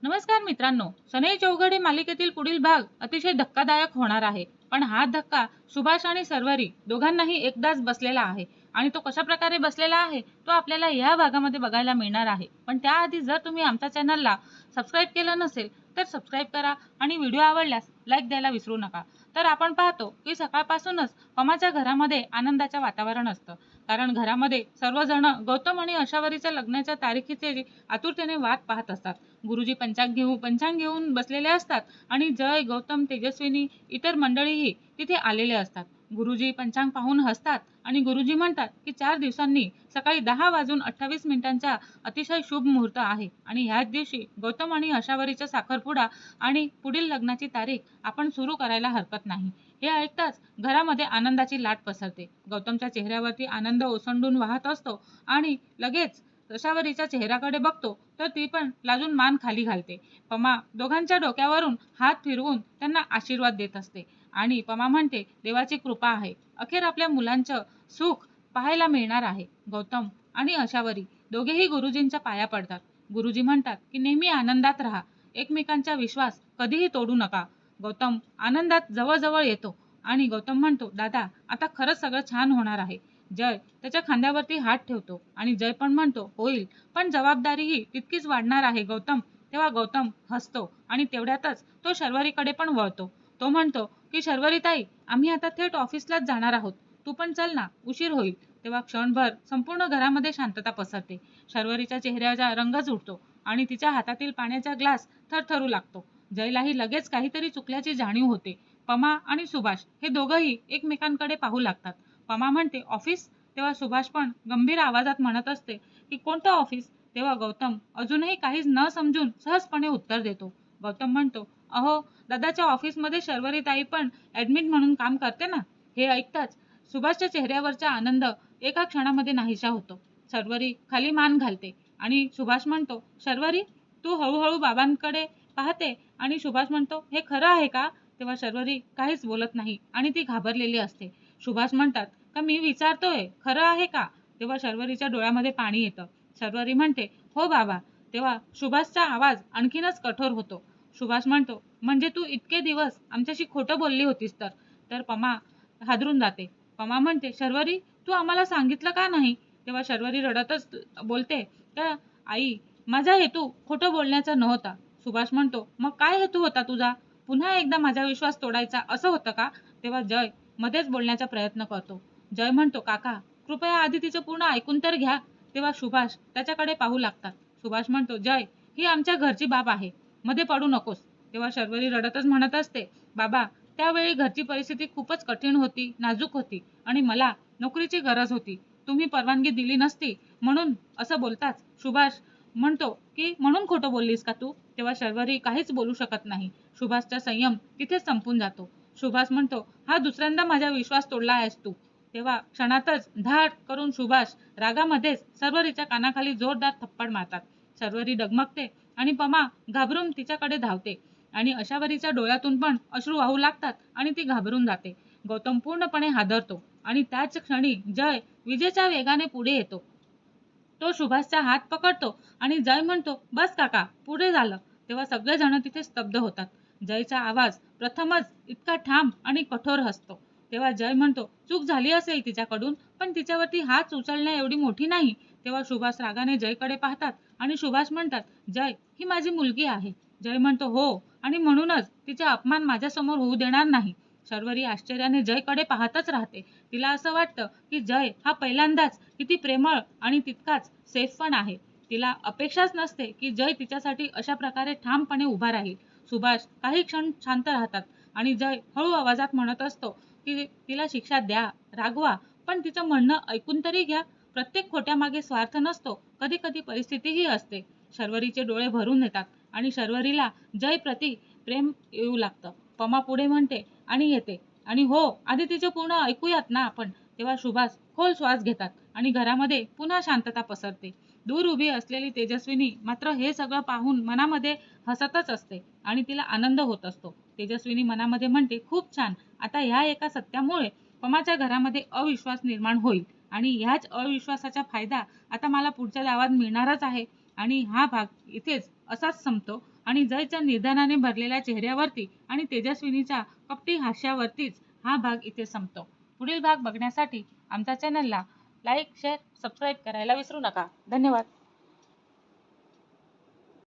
नमस्कार मित्रांनो, सनई चौघडे मालिकेतील पुढील भाग अतिशय धक्कादायक होणार आहे. पण हा धक्का सुभाष आणि सर्वरी दोघांनाही एकदाच बसलेला आहे आणि तो कशा प्रकारे बसलेला आहे तो आपल्याला या भागामध्ये बघायला मिळणार आहे. पण त्याआधी जर तुम्ही आमच्या चॅनलला सबस्क्राईब केलं नसेल तर सबस्क्राईब करा आणि व्हिडिओ आवडल्यास लाईक द्यायला विसरू नका. तर आपण पाहतो की सकाळपासूनच पमाच्या घरामध्ये आनंदाचं वातावरण असतं, कारण घरामध्ये सर्वजण गौतम आणि अशावरीच्या लग्नाच्या तारखेची आतुरतेने वाट पाहत असतात. गुरुजी पंचांग घेऊन बसलेले असतात आणि जय, गौतम, तेजस्विनी इतर मंडळीही तिथे आलेले असतात. गुरुजी पंचांग पाहून हसतात आणि गुरुजी म्हणतात की 4 दिवसांनी सकाळी 10:28 अतिशय शुभ मुहूर्त आहे आणि ह्याच दिवशी गौतम आणि अशावरीचा साखरपुडा आणि पुढील लग्नाची तारीख आपण सुरू करायला हरकत नाही. हे ऐकताच घरामध्ये आनंदाची लाट पसरते. गौतमच्या चेहऱ्यावरती आनंद ओसंडून वाहत असतो आणि लगेच अशावरीच्या चेहऱ्याकडे बघतो तर ती पण लाजून मान खाली घालते. पमा दोघांच्या डोक्यावरून हात फिरवून त्यांना आशीर्वाद देत असते आणि पमा म्हणते, देवाची कृपा आहे, अखेर आपल्या मुलांचं सुख पाहायला मिळणार आहे. गौतम आणि अशावरी दोघेही गुरुजींच्या पाया पडतात. गुरुजी म्हणतात की नेहमी आनंदात राहा, एकमेकांचा विश्वास कधीही तोडू नका. गौतम आनंदात जवळ येतो आणि गौतम म्हणतो, दादा आता खरंच सगळं छान होणार आहे. जय त्याच्या खांद्यावरती हात ठेवतो आणि जय पण म्हणतो, होईल, पण जबाबदारीही तितकीच वाढणार आहे गौतम. तेव्हा गौतम हसतो आणि तेवढ्यातच तो शर्वरीकडे पण वळतो. तो म्हणतो की शर्वरी ताई, आम्ही आता थेट ऑफिसलाच जाणार आहोत, तू पण चल ना, उशीर होईल. तेव्हा क्षणभर संपूर्ण घरामध्ये शांतता पसरते. शर्वरीच्या चेहऱ्याचा रंगच उडतो आणि तिच्या हातातील पाण्याचा ग्लास थरथरू लागतो. जयलाही लगेच काहीतरी चुकल्याची जाणीव होते. पमा आणि सुभाष हे दोघंही एकमेकांकडे पाहू लागतात. पमा म्हणते, ऑफिस? तेव्हा सुभाष पण गंभीर आवाजात म्हणत असते की कोणतं ऑफिस? तेव्हा गौतम अजूनही काहीच न समजून सहजपणे उत्तर देतो. गौतम म्हणतो, अहो दादाच्या ऑफिसमध्ये शर्वरी ताई पण ऍडमिट म्हणून काम करते ना. हे ऐकताच सुभाषच्या चेहऱ्यावरचा आनंद एका क्षणामध्ये नाहीसा होतो. शर्वरी खाली मान घालते आणि सुभाष म्हणतो, शर्वरी तू हळूहळू बाबांकडे पाहते आणि सुभाष म्हणतो, हे खरं आहे का? तेव्हा शर्वरी काहीच बोलत नाही आणि ती घाबरलेली असते. सुभाष म्हणतात का मी विचारतोय खरं आहे का? तेव्हा शर्वरीच्या डोळ्यामध्ये पाणी येतं. शर्वरी म्हणते, हो बाबा. तेव्हा सुभाषचा आवाज आणखीनच कठोर होतो. सुभाष म्हणतो, म्हणजे तू इतके दिवस आमच्याशी खोटं बोलली होतीस तर पमा हादरून जाते. पमा म्हणते, शर्वरी तू आम्हाला सांगितलं का नाही? तेव्हा शर्वरी रडतच बोलते, का आई, माझा हेतू खोटं बोलण्याचा नव्हता. सुभाष म्हणतो, मग काय हेतू होता तुझा? पुन्हा एकदा माझा विश्वास तोडायचा असं होतं का? तेव्हा जय मध्येच बोलण्याचा प्रयत्न करतो. जय म्हणतो, काका कृपया आधी तिचं पूर्ण ऐकून तर घ्या. तेव्हा सुभाष त्याच्याकडे पाहू लागतात. सुभाष म्हणतो, जय ही आमच्या घरची बाब आहे, मध्ये पडू नकोस. तेव्हा शर्वरी रडतच म्हणत असते, बाबा त्यावेळी घरची परिस्थिती खूपच कठीण होती, नाजूक होती आणि मला नोकरीची गरज होती. तुम्ही परवानगी दिली नसती म्हणून असं बोलताच सुभाष म्हणतो की म्हणून खोटं बोललीस का तू? तेव्हा शर्वरी काहीच बोलू शकत नाही. सुभाषचा संयम तिथेच संपून जातो. सुभाष म्हणतो, हा दुसऱ्यांदा माझा विश्वास तोडला आहेस तू. तेव्हा क्षणातच धाड करून सुभाष रागामध्येच शर्वरीच्या कानाखाली जोरदार थप्पड मारतात. शर्वरी डगमगते आणि पमा घाबरून तिच्याकडे धावते आणि अशावरीच्या डोळ्यातून पण अश्रू वाहू लागतात आणि ती घाबरून जाते. गौतम पूर्णपणे हादरतो आणि त्याच क्षणी जय विजेच्या वेगाने पुढे येतो. तो सुभाषचा हात पकडतो आणि जय म्हणतो, बस काका, पुढे झालं. तेव्हा सगळेजण तिथे स्तब्ध होतात. जयचा आवाज प्रथमच इतका ठाम आणि कठोर असतो. तेव्हा जय म्हणतो, चूक झाली असेल तिच्याकडून, पण तिच्यावरती हात उचलण्या एवढी मोठी नाही. तेव्हा सुभाष रागाने जयकडे पाहतात आणि सुभाष म्हणतात, जय ही माझी मुलगी आहे. जय म्हणतो, हो, आणि म्हणूनच तिचा अपमान माझ्यासमोर होऊ देणार नाही. शर्वरी आश्चर्याने जयकडे पाहतच राहते. तिला असं वाटतं की जय हा पहिल्यांदाच किती प्रेमळ आणि तितकाच सेफ पण आहे. तिला अपेक्षाच नसते की जय तिच्यासाठी अशा प्रकारे ठामपणे उभा राहील. सुभाष काही क्षण शांत राहतात आणि जय हळू आवाजात म्हणत असतो की तिला शिक्षा द्या, रागवा, पण तिचं म्हणणं ऐकून तरी घ्या. प्रत्येक खोट्यामागे स्वार्थ नसतो, कधी कधी परिस्थितीही असते. शर्वरीचे डोळे भरून येतात आणि शर्वरीला जय प्रति प्रेम येऊ लागतं. पमा पुढे म्हणते आणि येते आणि हो, आधी तिचे पूर्ण ऐकूयात ना आपण. तेव्हा सुभाष खोल श्वास घेतात आणि घरामध्ये पुन्हा शांतता पसरते. दूर उभी असलेली तेजस्विनी मात्र हे सगळं पाहून मनामध्ये हसतच असते आणि तिला आनंद होत असतो. तेजस्विनी मनामध्ये म्हणते, खूप छान, आता ह्या एका सत्यामुळे पमाच्या घरामध्ये अविश्वास निर्माण होईल आणि ह्याच अविश्वासाचा फायदा आता मला पुढच्या गावात मिळणारच आहे. आणि हा भाग इथेच असाच संपतो. आणि जयच्या निर्धाराने भरलेल्या चेहऱ्यावरती आणि तेजस्विनीच्या कपटी हास्यावरतीच हा भाग इथे संपतो. पुढील भाग बघण्यासाठी आमच्या चॅनलला लाईक, शेअर, सबस्क्राईब करायला विसरू नका. धन्यवाद.